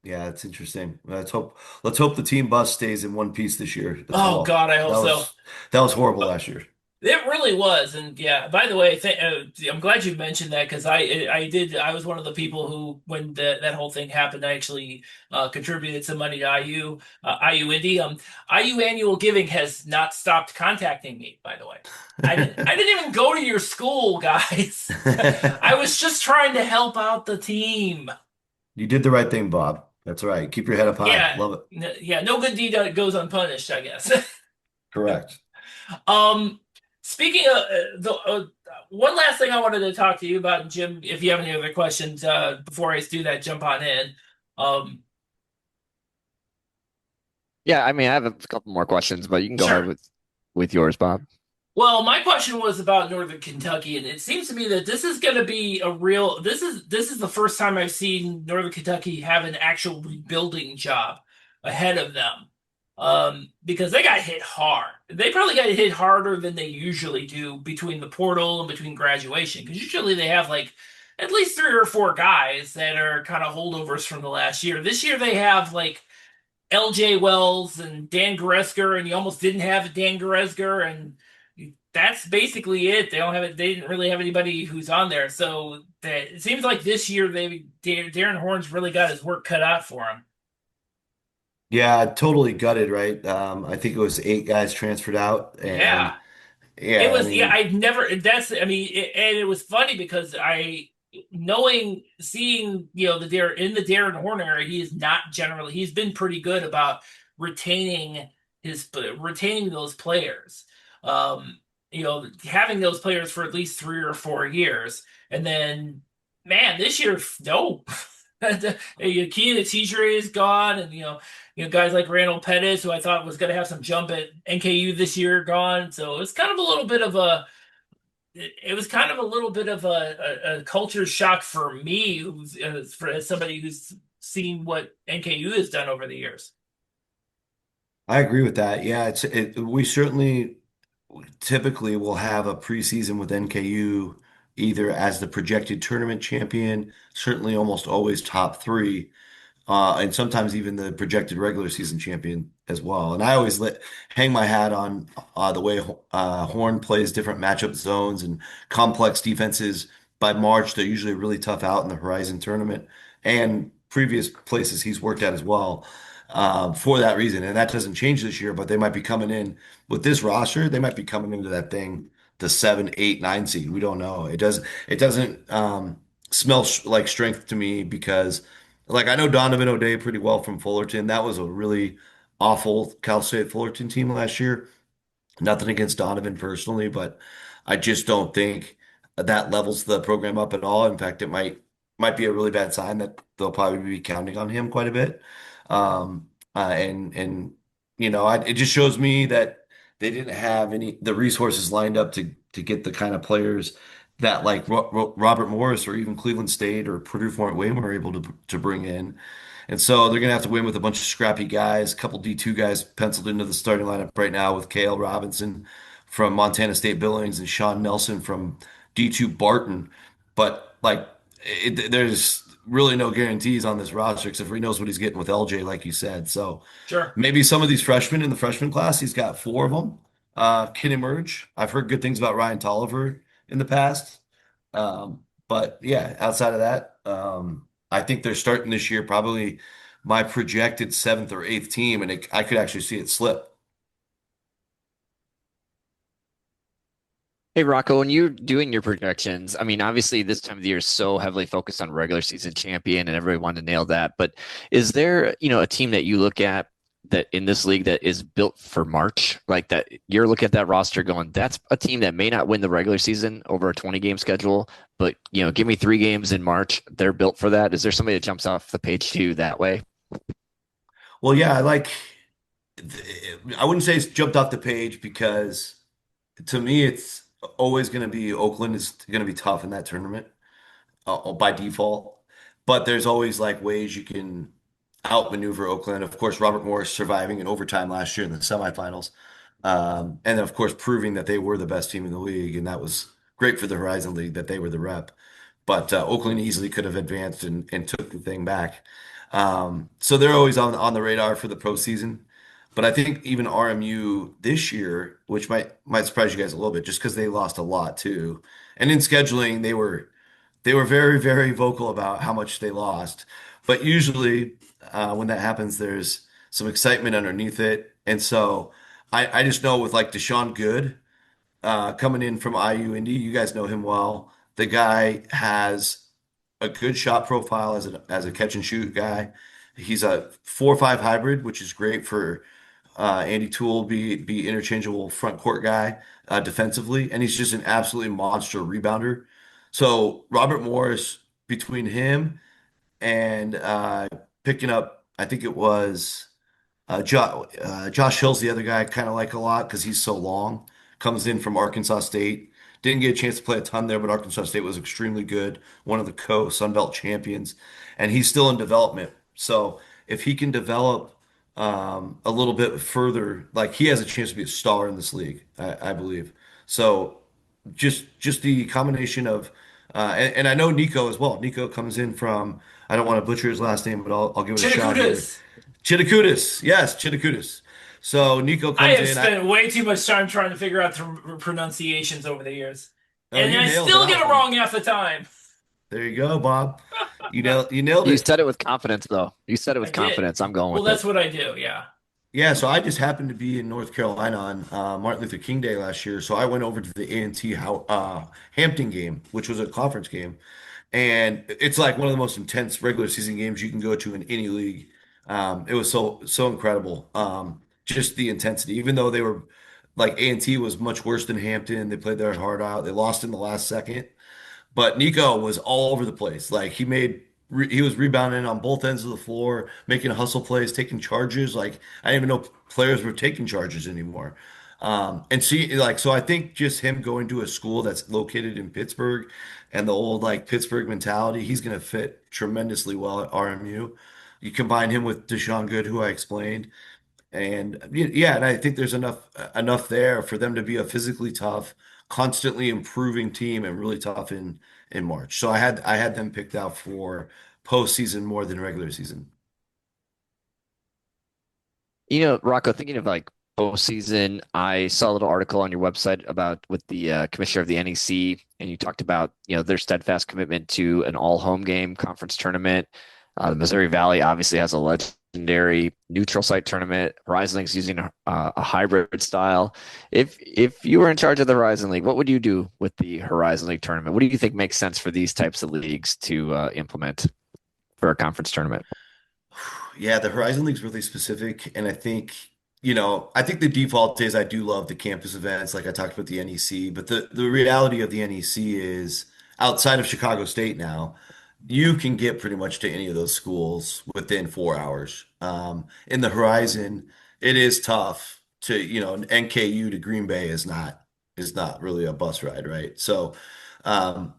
yeah, it's interesting. Let's hope the team bus stays in one piece this year as Oh well. God, I hope That so. was that was horrible last year. It really was, and yeah. By the way, I'm glad you mentioned that because I was one of the people who, when that whole thing happened, I actually contributed some money to IU Indy. IU Annual Giving has not stopped contacting me. By the way, I didn't even go to your school, guys. I was just trying to help out the team. You did the right thing, Bob. That's right. Keep your head up high. Yeah, Love it. yeah. No good deed goes unpunished, I guess. Correct. Um, Speaking of the one last thing I wanted to talk to you about, and Jim, if you have any other questions before I do that, jump on in. Um, Yeah, I mean, I have a couple more questions, but you can go ahead sure. with yours, Bob. Well, my question was about Northern Kentucky, and it seems to me that this is going to be a real. This is the first time I've seen Northern Kentucky have an actual rebuilding job ahead of them, because they got hit hard. They probably got hit harder than they usually do between the portal and between graduation, because usually they have like at least three or four guys that are kind of holdovers from the last year. This year they have like LJ Wells and Dan Goresker, and you almost didn't have Dan Goresker, and that's basically it. They don't have it. They didn't really have anybody who's on there. So it seems like this year Darren Horn's really got his work cut out for him. Yeah, totally gutted, right? I think it was eight guys transferred out, and Yeah, it yeah, I was. Yeah, mean, I've never. That's. I mean, and it was funny because seeing the Darren Horn area, he is not generally. He's been pretty good about retaining retaining those players. Having those players for at least 3 or 4 years, and then man, this year, no. Key the Teacher is gone, and guys like Randall Pettis, who I thought was going to have some jump at NKU this year, gone. So it's kind of a little bit of a it was kind of a little bit of a culture shock for me, as somebody who's seen what NKU has done over the years. I agree with that. Yeah, we certainly typically will have a preseason with NKU either as the projected tournament champion, certainly almost always top three, and sometimes even the projected regular season champion as well. And I always hang my hat on the way Horn plays different matchup zones and complex defenses. By March, they're usually really tough out in the Horizon tournament and previous places he's worked at as well. For that reason, and that doesn't change this year, but they might be coming in with this roster. They might be coming into that thing the 7, 8, 9 seed. We don't know. It doesn't smell like strength to me because like I know Donovan O'Day pretty well from Fullerton. That was a really awful Cal State Fullerton team last year. Nothing against Donovan personally, but I just don't think that levels the program up at all. In fact, it might be a really bad sign that they'll probably be counting on him quite a bit. And it just shows me that they didn't have any the resources lined up to get the kind of players that like Robert Morris or even Cleveland State or Purdue Fort Wayne were able to bring in. And so they're going to have to win with a bunch of scrappy guys, a couple D2 guys penciled into the starting lineup right now with Kale Robinson from Montana State Billings and Sean Nelson from D2 Barton. But like there's really no guarantees on this roster except for he knows what he's getting with LJ, like you said. So Sure. maybe some of these freshmen in the freshman class, he's got four of them, can emerge. I've heard good things about Ryan Tolliver in the past. But yeah, outside of that, I think they're starting this year probably my projected seventh or eighth team, and I could actually see it slip. Hey Rocco, when you're doing your projections, I mean, obviously this time of the year is so heavily focused on regular season champion and everybody wanted to nail that. But is there, a team that you look at that in this league that is built for March? Like that you're looking at that roster going, that's a team that may not win the regular season over a 20 game schedule, but give me 3 games in March. They're built for that. Is there somebody that jumps off the page to you that way? Well, yeah, I wouldn't say it's jumped off the page because to me, it's always going to be Oakland is going to be tough in that tournament by default. But there's always like ways you can outmaneuver Oakland. Of course, Robert Morris surviving in overtime last year in the semifinals. And then, of course, proving that they were the best team in the league. And that was great for the Horizon League that they were the rep. But Oakland easily could have advanced and took the thing back. So they're always on the radar for the postseason. But I think even RMU this year, which might surprise you guys a little bit, just because they lost a lot too. And in scheduling, they were very, very vocal about how much they lost. But usually, when that happens, there's some excitement underneath it. And so I just know with like Deshaun Good coming in from IU Indy, you guys know him well. The guy has a good shot profile as a catch and shoot guy. He's a 4-5 hybrid, which is great for Andy Toole, be interchangeable front court guy defensively, and he's just an absolutely monster rebounder. So Robert Morris between him and picking up, I think it was Josh Hill's the other guy I kind of like a lot because he's so long. Comes in from Arkansas State. Didn't get a chance to play a ton there, but Arkansas State was extremely good. One of the Sun Belt champions, and he's still in development. So if he can develop a little bit further, like he has a chance to be a star in this league, I believe. So just the combination of and I know Nico as well. Nico comes in from I don't want to butcher his last name, but I'll give it a shot here. Chinakudas. Chittakudis, yes, Chittakudis. So Nico I comes have in. spent way too much time trying to figure out the pronunciations over the years, Oh, and you I nailed it still get it out. wrong half the time. There you go, Bob. You nailed You it. said it with confidence, though. You said it I with did. confidence. I'm going Well, with it. that's what I do. Yeah. Yeah, so I just happened to be in North Carolina on Martin Luther King Day last year. So I went over to the A&T Hampton game, which was a conference game. And it's like one of the most intense regular season games you can go to in any league. It was so incredible. Just the intensity, even though they were like A&T was much worse than Hampton. They played their heart out. They lost in the last second. But Nico was all over the place. Like he made he was rebounding on both ends of the floor, making hustle plays, taking charges. Like I didn't even know players were taking charges anymore. And see, like, so I think just him going to a school that's located in Pittsburgh and the old like Pittsburgh mentality, he's going to fit tremendously well at RMU. You combine him with Deshaun Good, who I explained, and yeah, and I think there's enough there for them to be a physically tough, constantly improving team and really tough in March. So I had them picked out for postseason more than regular season. Rocco, thinking of like postseason, I saw a little article on your website about with the commissioner of the NEC, and you talked about their steadfast commitment to an all home game conference tournament. The Missouri Valley obviously has a legendary neutral site tournament. Horizon League's using a hybrid style. If you were in charge of the Horizon League, what would you do with the Horizon League tournament? What do you think makes sense for these types of leagues to implement for a conference tournament? Yeah, the Horizon League's really specific, and I think the default is I do love the campus events, like I talked about the NEC, but the reality of the NEC is outside of Chicago State now, you can get pretty much to any of those schools within 4 hours. In the Horizon, it is tough to, NKU to Green Bay is not really a bus ride, right? So, a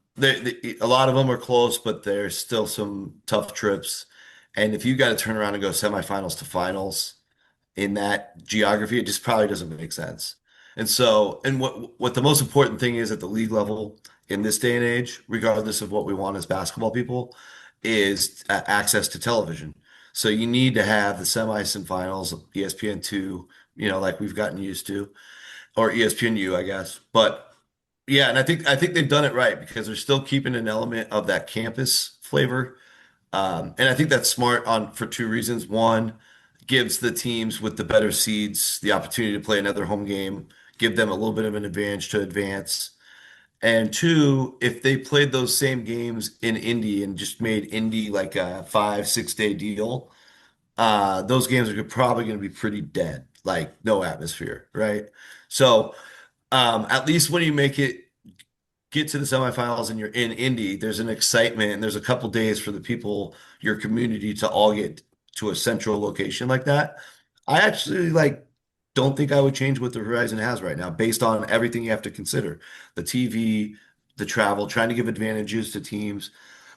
lot of them are close, but there's still some tough trips. And if you got to turn around and go semifinals to finals in that geography, it just probably doesn't make sense. And so, and what the most important thing is at the league level in this day and age, regardless of what we want as basketball people, is access to television. So you need to have the semis and finals, ESPN2, like we've gotten used to, or ESPNU, I guess. But yeah, and I think they've done it right because they're still keeping an element of that campus flavor, and I think that's smart on for two reasons. One, gives the teams with the better seeds the opportunity to play another home game, give them a little bit of an advantage to advance. And two, if they played those same games in Indy and just made Indy like a 5, 6 day deal, those games are probably going to be pretty dead, like no atmosphere, right? So at least when you make it get to the semifinals and you're in Indy, there's an excitement and there's a couple days for the people, your community to all get to a central location like that. I actually like don't think I would change what the Horizon has right now based on everything you have to consider. The TV, the travel, trying to give advantages to teams.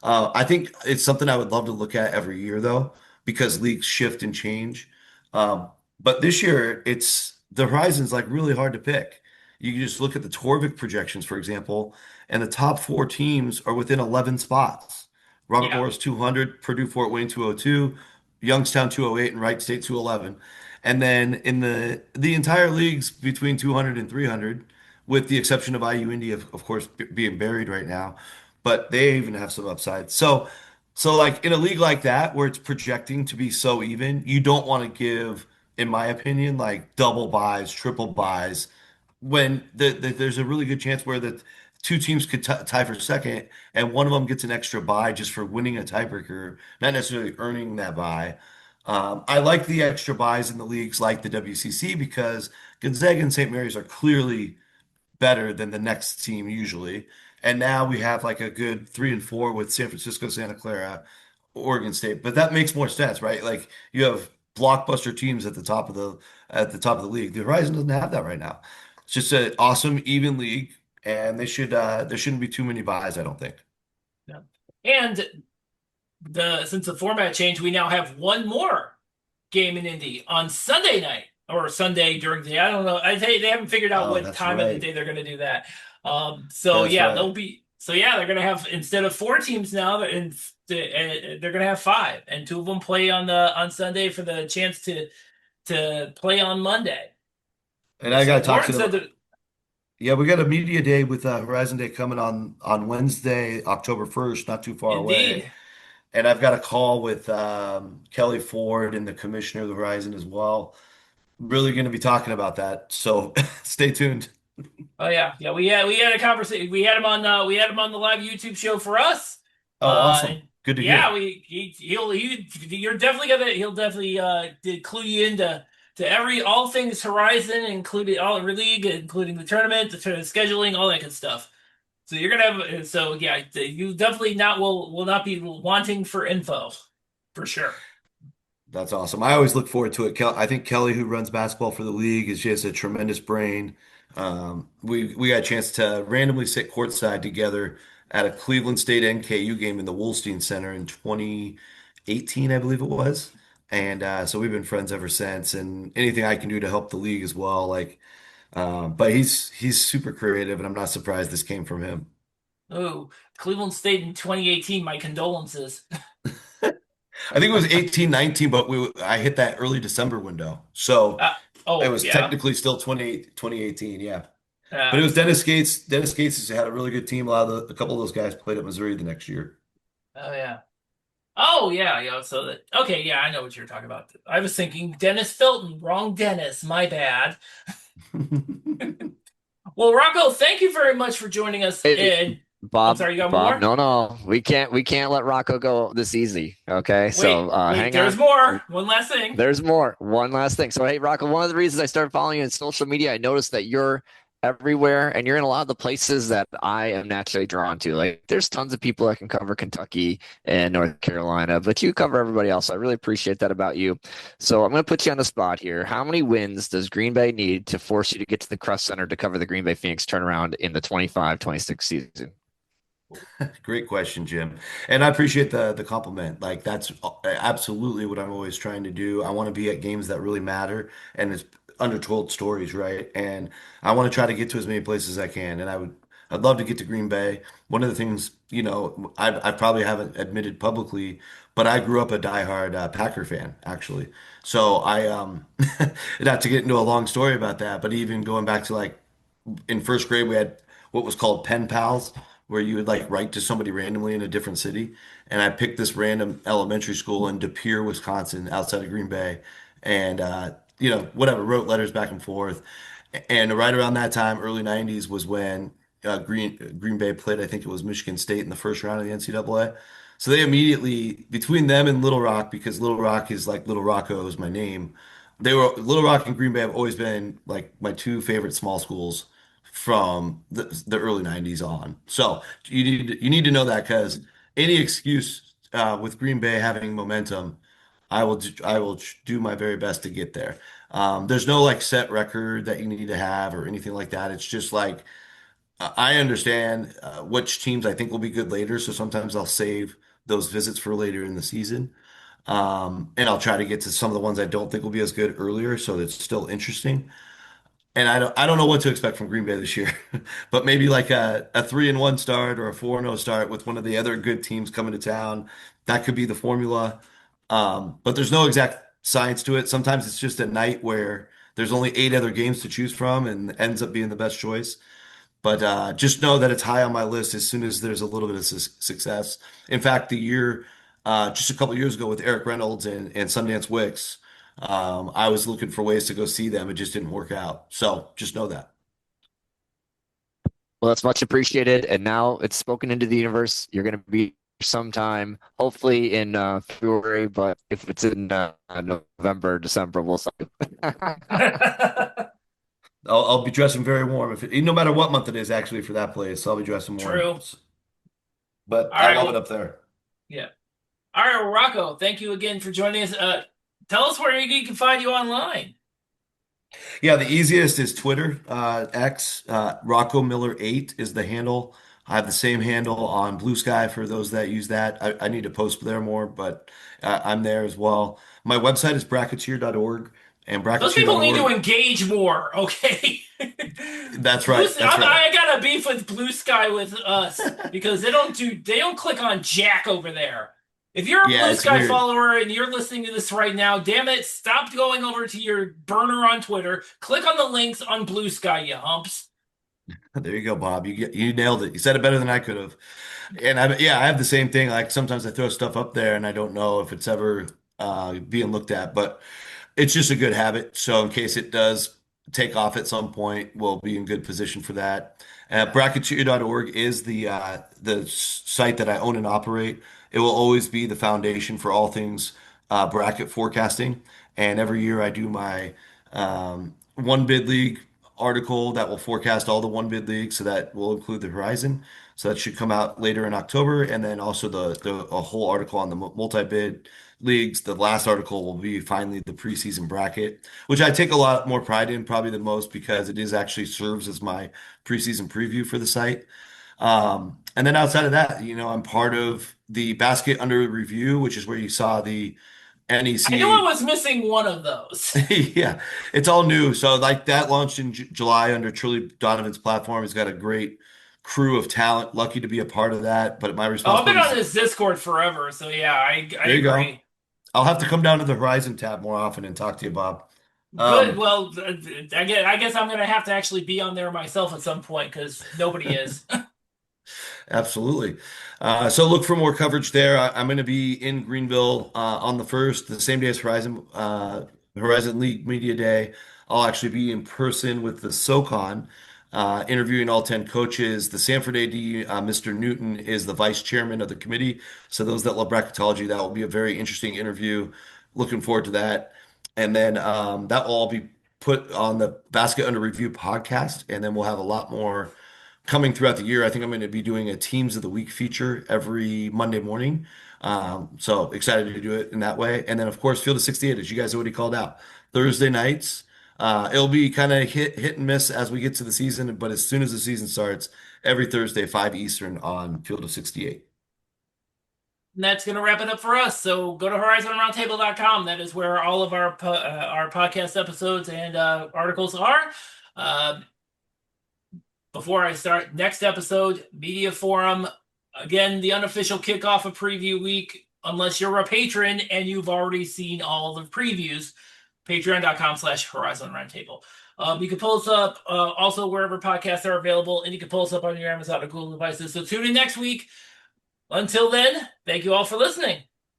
I think it's something I would love to look at every year though, because leagues shift and change. But this year it's the Horizon's like really hard to pick. You can just look at the Torvik projections, for example, and the top four teams are within 11 spots. Robert Yeah. Morris 200, Purdue Fort Wayne 202, Youngstown 208, and Wright State 211. And then in the entire leagues between 200 and 300, with the exception of IU Indy, of course, being buried right now, but they even have some upside. So like in a league like that where it's projecting to be so even, you don't want to give, in my opinion, like double buys, triple buys when there's a really good chance where the two teams could tie for second, and one of them gets an extra bye just for winning a tiebreaker, not necessarily earning that bye. I like the extra buys in the leagues like the WCC because Gonzaga and St. Mary's are clearly better than the next team usually. And now we have like a good 3 and 4 with San Francisco, Santa Clara, Oregon State. But that makes more sense, right? Like you have blockbuster teams at the top of the league. The Horizon doesn't have that right now. It's just an awesome, even league, and there shouldn't be too many buys, I don't think. Yeah. And the since the format changed, we now have one more game in Indy on Sunday night or Sunday during the day. I don't know. They haven't figured out Oh, what that's time of the right. day they're going to do that. So That's yeah, right. they'll be. So yeah, they're going to have instead of four teams now, they're going to have five, and two of them play on Sunday for the chance to play on Monday. And I got So to talk to Lawrence them. said that Yeah, we got a media day with Horizon Day coming on Wednesday, October 1st, not too far away. indeed. And I've got a call with Kelly Ford and the commissioner of the Horizon as well. Really going to be talking about that. So stay tuned. Oh yeah, yeah. We had a conversation. We had him on the live YouTube show for us. Oh, Uh, awesome. Good to yeah. hear. You're definitely gonna. He'll definitely clue you into to all things Horizon, including all the league, including the tournament, the scheduling, all that good stuff. So you're gonna have so yeah, you definitely not will not be wanting for info for sure. That's awesome. I always look forward to it. I think Kelly, who runs basketball for the league, is just a tremendous brain. We got a chance to randomly sit courtside together at a Cleveland State NKU game in the Wolstein Center in 2018, I believe it was. And so we've been friends ever since. And anything I can do to help the league as well, but he's super creative, and I'm not surprised this came from him. Oh, Cleveland State in 2018. My condolences. I think it was 18, 19, but I hit that early December window. So Uh, it oh was yeah. technically still 2018, yeah. But Uh, it was Dennis Gates. Dennis Gates has had a really good team. A couple of those guys played at Missouri the next year. oh yeah. Oh yeah, yeah. So that okay, yeah, I know what you're talking about. I was thinking Dennis Felton. Wrong Dennis. My bad. Well, Rocco, thank you very much for joining us. Hey, And I'm Bob, sorry, you got Bob, more? no, no, we can't let Rocco go this easy. Okay, so Wait, hang there's on. more. One last thing. There's more. One last thing. So, hey, Rocco, one of the reasons I started following you on social media, I noticed that you're everywhere and you're in a lot of the places that I am naturally drawn to. Like, there's tons of people that can cover Kentucky and North Carolina, but you cover everybody else. I really appreciate that about you. So, I'm going to put you on the spot here. How many wins does Green Bay need to force you to get to the Crust Center to cover the Green Bay Phoenix turnaround in the 25-26 season? Great question, Jim. And I appreciate the compliment. Like that's absolutely what I'm always trying to do. I want to be at games that really matter and it's undertold stories, right? And I want to try to get to as many places as I can. And I'd love to get to Green Bay. One of the things, I probably haven't admitted publicly, but I grew up a diehard Packer fan, actually. So not to get into a long story about that, but even going back to like in first grade, we had what was called pen pals, where you would like write to somebody randomly in a different city. And I picked this random elementary school in De Pere, Wisconsin, outside of Green Bay, and whatever, wrote letters back and forth. And right around that time, early '90s, was when Green Bay played. I think it was Michigan State in the first round of the NCAA. So they immediately, between them and Little Rock, because Little Rock is like Little Rocco is my name. Little Rock and Green Bay have always been like my two favorite small schools from the early '90s on. So you need to know that because any excuse with Green Bay having momentum, I will do my very best to get there. There's no like set record that you need to have or anything like that. It's just like I understand which teams I think will be good later. So sometimes I'll save those visits for later in the season. And I'll try to get to some of the ones I don't think will be as good earlier, so it's still interesting. And I don't know what to expect from Green Bay this year, but maybe like a 3-1 start or a 4-0 start with one of the other good teams coming to town. That could be the formula. But there's no exact science to it. Sometimes it's just a night where there's only 8 other games to choose from and ends up being the best choice. But just know that it's high on my list as soon as there's a little bit of success. In fact, just a couple years ago with Eric Reynolds and Sundance Wicks, I was looking for ways to go see them. It just didn't work out. So just know that. Well, that's much appreciated. And now it's spoken into the universe. You're going to be sometime, hopefully in February, but if it's in November, December, we'll see. I'll be dressing very warm no matter what month it is actually for that place. I'll be dressing warm. True. But All I right. love it Well, up there. yeah. All right, well, Rocco, thank you again for joining us. Tell us where you can find you online. Yeah, the easiest is Twitter, X. Rocco Miller 8 is the handle. I have the same handle on Blue Sky for those that use that. I need to post there more, but I'm there as well. My website is bracketeer.org, and Those people need to bracketeer.org. engage more, okay? That's right. That's right. I got a beef with Blue Sky with us because they don't click on Jack over there. If you're a Yeah, Blue it's Sky weird. follower and you're listening to this right now, damn it, stop going over to your burner on Twitter. Click on the links on Blue Sky, you humps. There you go, Bob. You nailed it. You said it better than I could have. And I have the same thing. Like sometimes I throw stuff up there and I don't know if it's ever being looked at, but it's just a good habit. So in case it does take off at some point, we'll be in good position for that. Bracketeer.org is the site that I own and operate. It will always be the foundation for all things bracket forecasting. And every year I do my one bid league article that will forecast all the one bid leagues, so that will include the Horizon. So that should come out later in October, and then also the a whole article on the multi-bid leagues. The last article will be finally the preseason bracket, which I take a lot more pride in, probably the most, because it is actually serves as my preseason preview for the site. And then outside of that, I'm part of the Basket Under Review, which is where you saw the I knew I NEC. was missing one of those. Yeah, it's all new. So like that launched in July under Truly Donovan's platform. He's got a great crew of talent. Lucky to be a part of that. But my Oh, I've been responsibility on is this Discord forever, so yeah, I there you go. agree. I'll have to come down to the Horizon tab more often and talk to you, Bob. Good. Um, Well, I guess I'm gonna have to actually be on there myself at some point because nobody is. Absolutely. So look for more coverage there. I'm going to be in Greenville on the first, the same day as Horizon League Media Day. I'll actually be in person with the SoCon, interviewing all 10 coaches. The Sanford AD, Mr. Newton, is the vice chairman of the committee. So those that love bracketology, that will be a very interesting interview. Looking forward to that. And then that will all be put on the Basket Under Review podcast, and then we'll have a lot more coming throughout the year. I think I'm going to be doing a Teams of the Week feature every Monday morning. So excited to do it in that way. And then, of course, Field of 68, as you guys already called out, Thursday nights. It'll be kind of hit and miss as we get to the season, but as soon as the season starts, every Thursday, 5 Eastern on Field of 68. And that's going to wrap it up for us. So go to horizonroundtable.com. That is where all of our podcast episodes and articles are. Uh, Before I start next episode, Media Forum. Again, the unofficial kickoff of preview week, unless you're a patron and you've already seen all the previews. Patreon.com/Horizon Roundtable. You can pull us up also wherever podcasts are available, and you can pull us up on your Amazon or Google devices. So tune in next week. Until then, thank you all for listening.